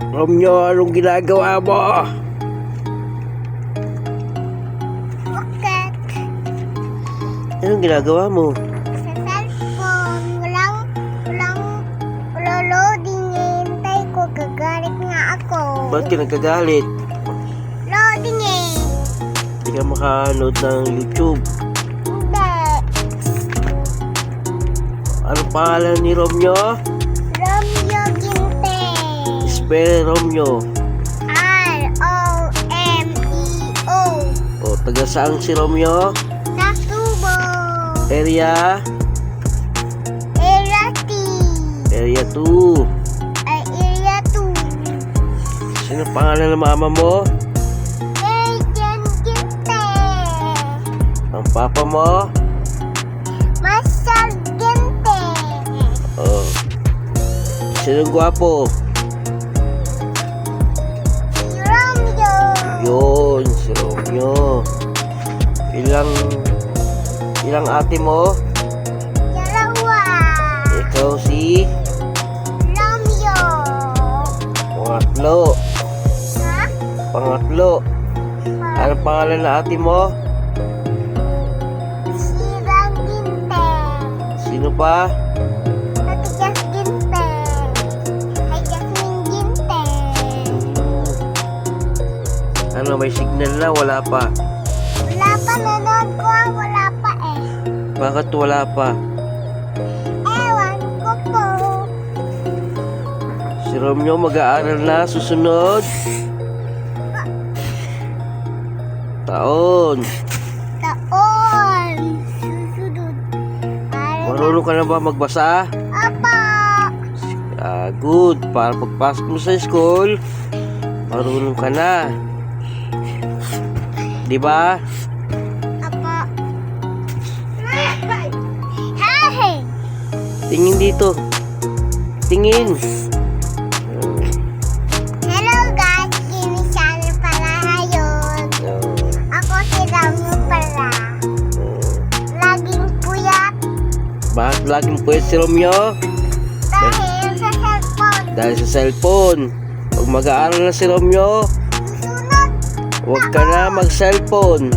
Romeo, anong ginagawa mo? Bakit? Anong ginagawa mo? Sa cellphone. Walang loading eh. Hintay ko. Gagalit nga ako. Ba't ka nagkagalit? Loading eh. Hindi ka makanood ng YouTube. Hindi. Anong pangalan ni Romeo? Romeo Ginte. Spell Romeo. R-O-M-E-O. O, taga saan si Romeo? Sa Subo. Area? Area T. Area 2. Ay, Area 2. Sino pangalan ng mama mo? Agent Ginte. Ang papa mo? Marshall Ginte. O. Sinong gwapo? Si Romeo. Yun, si Romeo. Ilang ate mo? Dalawa. Ikaw si Romeo. pangatlo. Ha? Pangatlo. Ano pangalan ng ate mo? Si Ram Ginte. Sino pa? Ate Jas Ginte. Ay, Jasmine Ginte. Ano, may signal na? Wala pa. Wala pa, nanood ko ah. Wala pa eh. Bakit wala pa? Ewan ko po. Si Romeo mag-aaral na susunod taon. Taon. Susunod. Marunong ka na ba magbasa? Apa. Good. Para pagpasok mo sa school, marunong ka na. Di ba? Apa. Hey. Tingin dito. Tingin. Hello guys. Kinisyan pala ngayon. Ako si Ramyo pala. Laging puyat. Bakit laging pwede si Romeo? Dahil sa cellphone. Dahil sa cellphone. Pag mag-aaral na si Romeo, Susunod. huwag ka na mag-cellphone.